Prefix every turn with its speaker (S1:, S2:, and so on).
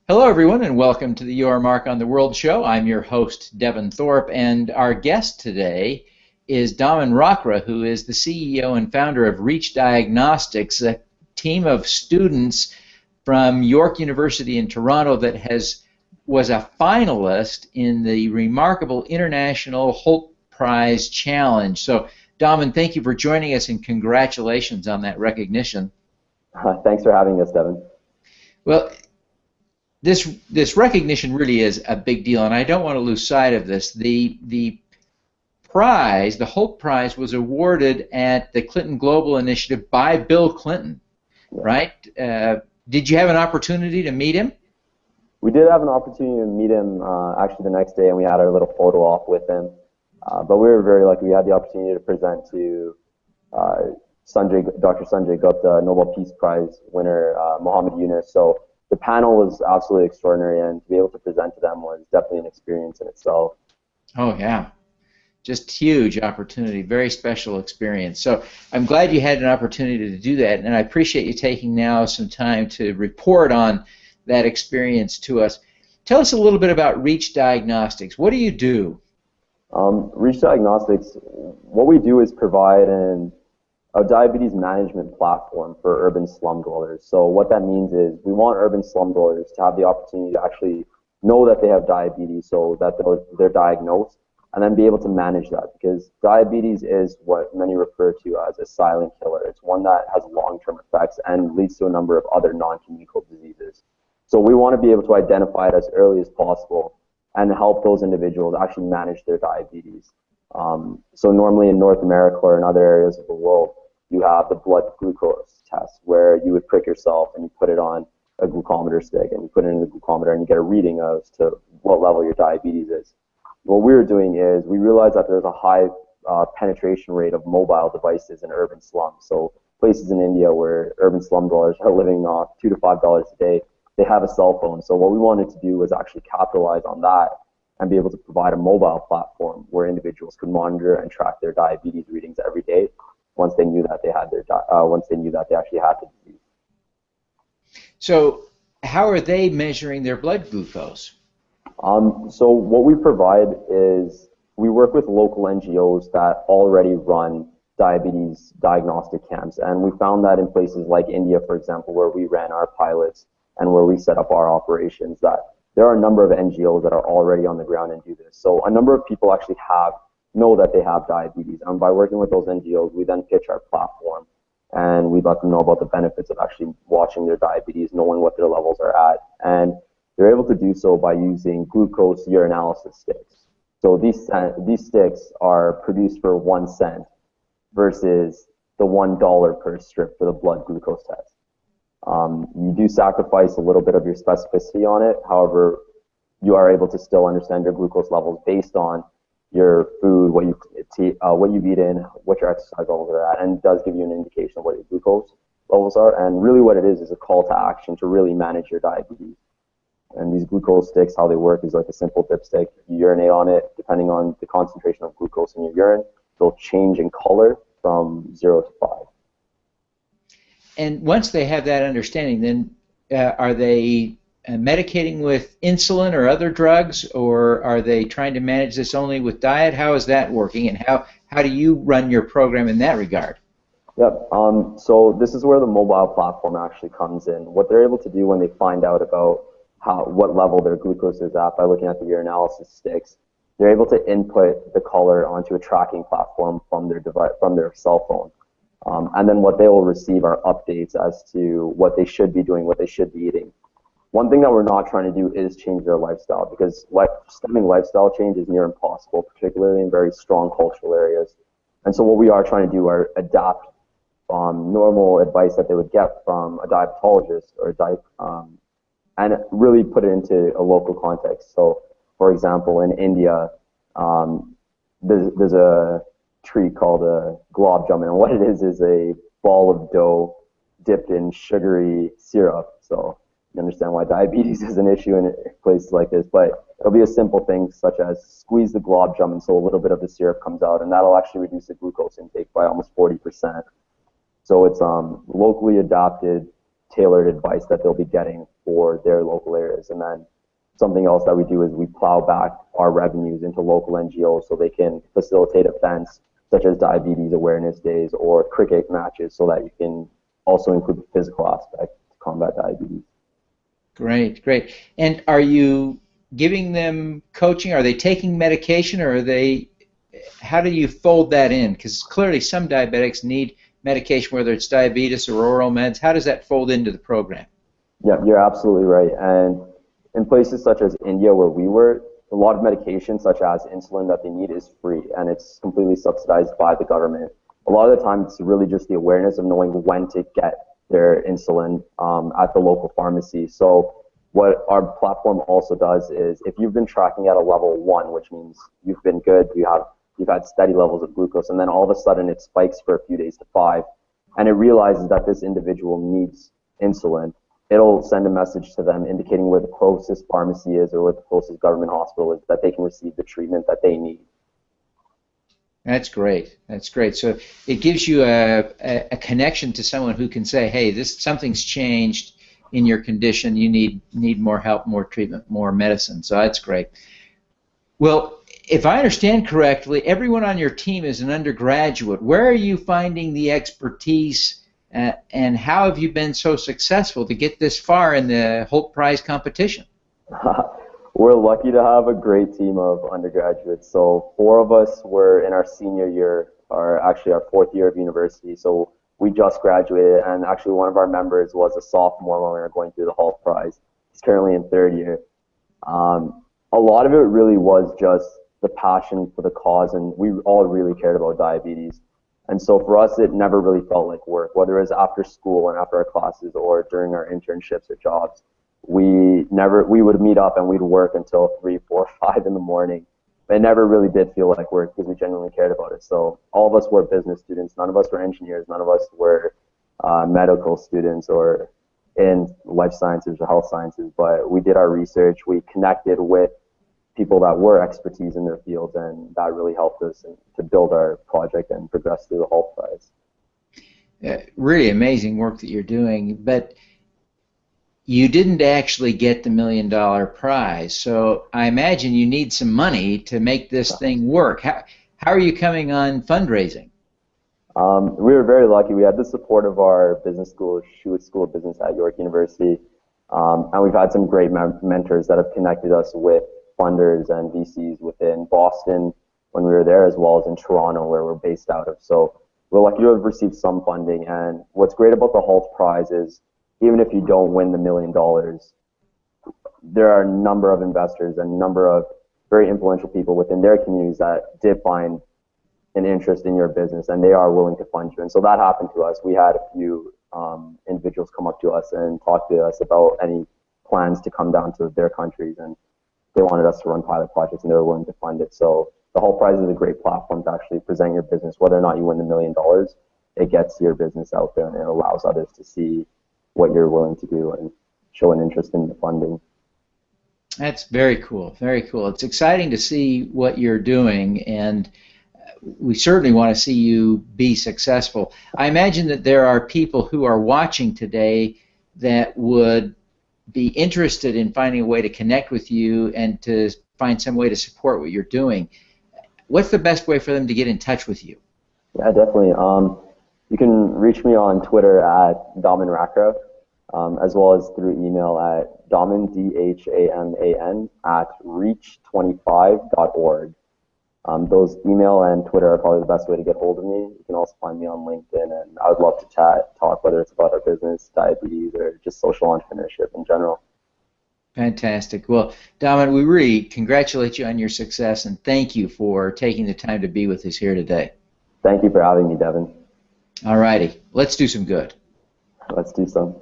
S1: Hello, everyone, and welcome to the Your Mark on the World show. I'm your host, Devin Thorpe, and our guest today is Daman Rockra, who is the CEO and founder of Reach Diagnostics, a team of students from York University in Toronto that was a finalist in the remarkable International Hult Prize Challenge. So, Daman, thank you for joining us, and congratulations on that recognition.
S2: Thanks for having us, Devin.
S1: Well, this recognition really is a big deal, and I don't want to lose sight of this. The prize, the Hult Prize, was awarded at the Clinton Global Initiative by Bill Clinton, right? Did you have an opportunity to meet him?
S2: We did have an opportunity to meet him actually the next day, and we had our little photo op with him. But we were very lucky. We had the opportunity to present to Dr. Sanjay Gupta, Nobel Peace Prize winner, Muhammad Yunus. So the panel was absolutely extraordinary, and to be able to present to them was definitely an experience in itself.
S1: Oh, yeah. Just huge opportunity, very special experience. So I'm glad you had an opportunity to do that, and I appreciate you taking now some time to report on that experience to us. Tell us a little bit about Reach Diagnostics. What do you do?
S2: Reach Diagnostics, what we do is provide a diabetes management platform for urban slum dwellers. So what that means is we want urban slum dwellers to have the opportunity to actually know that they have diabetes so that they're diagnosed, and then be able to manage that, because diabetes is what many refer to as a silent killer. It's one that has long-term effects and leads to a number of other non-communicable diseases. So we want to be able to identify it as early as possible and help those individuals actually manage their diabetes. So normally in North America or in other areas of the world, you have the blood glucose test where you would prick yourself and you put it on a glucometer stick and you put it in the glucometer and you get a reading as to what level your diabetes is. What we were doing is we realized that there's a high penetration rate of mobile devices in urban slums. So places in India where urban slum dwellers are living off $2 to $5 a day, they have a cell phone. So what we wanted to do was actually capitalize on that and be able to provide a mobile platform where individuals could monitor and track their diabetes readings every day once they knew that they had once they knew that they actually had the disease.
S1: So how are they measuring their blood glucose?
S2: So what we provide is we work with local NGOs that already run diabetes diagnostic camps, and we found that in places like India, for example, where we ran our pilots and where we set up our operations, that there are a number of NGOs that are already on the ground and do this. So a number of people actually know that they have diabetes, and by working with those NGOs, we then pitch our platform and we let them know about the benefits of actually watching their diabetes, knowing what their levels are at, and they're able to do so by using glucose urinalysis sticks. So these sticks are produced for 1 cent versus the $1 per strip for the blood glucose test. You do sacrifice a little bit of your specificity on it. However, you are able to still understand your glucose levels based on your food, what you've eaten, what your exercise levels are at, and it does give you an indication of what your glucose levels are. And really what it is a call to action to really manage your diabetes. And these glucose sticks, how they work is like a simple dipstick. You urinate on it, depending on the concentration of glucose in your urine, they'll change in color from 0 to 5.
S1: And once they have that understanding, then are they medicating with insulin or other drugs, or are they trying to manage this only with diet? How is that working, and how do you run your program in that regard?
S2: Yep. So this is where the mobile platform actually comes in. What they're able to do when they find out about what level their glucose is at by looking at the urinalysis sticks, they're able to input the color onto a tracking platform from their cell phone. And then what they will receive are updates as to what they should be doing, what they should be eating. One thing that we're not trying to do is change their lifestyle, because stemming lifestyle change is near impossible, particularly in very strong cultural areas. And so what we are trying to do are adapt normal advice that they would get from a diabetologist or and really put it into a local context. So, for example, in India, there's a treat called a gulab jamun, and what it is a ball of dough dipped in sugary syrup. So you understand why diabetes is an issue in places like this, but it'll be a simple thing such as squeeze the gulab jamun so a little bit of the syrup comes out, and that'll actually reduce the glucose intake by almost 40%. So it's locally adapted tailored advice that they'll be getting for their local areas. And then something else that we do is we plow back our revenues into local NGOs so they can facilitate events such as diabetes awareness days or cricket matches, so that you can also include the physical aspect to combat diabetes.
S1: Great, great. And are you giving them coaching? Are they taking medication, or are they? How do you fold that in? Because clearly some diabetics need medication, whether it's diabetes or oral meds. How does that fold into the program?
S2: Yeah, you're absolutely right. And in places such as India, where we were, a lot of medication, such as insulin, that they need is free, and it's completely subsidized by the government. A lot of the time, it's really just the awareness of knowing when to get their insulin at the local pharmacy. So what our platform also does is, if you've been tracking at a level 1, which means you've been good, you've had steady levels of glucose, and then all of a sudden it spikes for a few days to 5, and it realizes that this individual needs insulin, it'll send a message to them indicating where the closest pharmacy is or where the closest government hospital is, that they can receive the treatment that they need.
S1: That's great. That's great. So it gives you a connection to someone who can say, hey, something's changed in your condition. You need more help, more treatment, more medicine. So that's great. Well, if I understand correctly, everyone on your team is an undergraduate. Where are you finding the expertise, and how have you been so successful to get this far in the Hult Prize competition?
S2: We're lucky to have a great team of undergraduates. So 4 of us were in our senior year, or actually our 4th year of university. So we just graduated, and actually one of our members was a sophomore when we were going through the Hult Prize. He's currently in 3rd year. A lot of it really was just the passion for the cause, and we all really cared about diabetes. And so for us, it never really felt like work, whether it was after school and after our classes or during our internships or jobs. We would meet up and we'd work until 3, 4, 5 in the morning. It never really did feel like work because we genuinely cared about it. So all of us were business students. None of us were engineers. None of us were medical students or in life sciences or health sciences. But we did our research. We connected with people that were expertise in their fields, and that really helped us to build our project and progress through the Hult Prize.
S1: Really amazing work that you're doing, but you didn't actually get the $1 million prize, so I imagine you need some money to make this thing work. How are you coming on fundraising?
S2: We were very lucky. We had the support of our business school, Hult School of Business at York University, and we've had some great mentors that have connected us with funders and VCs within Boston when we were there, as well as in Toronto, where we're based out of. So we're lucky to have received some funding, and what's great about the Hult Prize is, even if you don't win the $1 million, there are a number of investors and a number of very influential people within their communities that did find an interest in your business, and they are willing to fund you. And so that happened to us. We had a few individuals come up to us and talk to us about any plans to come down to their countries, and they wanted us to run pilot projects, and they were willing to fund it. So the Hult Prize is a great platform to actually present your business. Whether or not you win the $1 million, it gets your business out there, and it allows others to see what you're willing to do and show an interest in the funding.
S1: That's very cool, very cool. It's exciting to see what you're doing, and we certainly want to see you be successful. I imagine that there are people who are watching today that would be interested in finding a way to connect with you and to find some way to support what you're doing. What's the best way for them to get in touch with you?
S2: Yeah, definitely. You can reach me on Twitter at Daman Rakra, as well as through email at Daman, DHAMAN, at reach25.org. Those email and Twitter are probably the best way to get hold of me. You can also find me on LinkedIn, and I would love to talk, whether it's about our business, diabetes, or just social entrepreneurship in general.
S1: Fantastic. Well, Daman, we really congratulate you on your success, and thank you for taking the time to be with us here today.
S2: Thank you for having me, Devin.
S1: All righty. Let's do some good.
S2: Let's do some.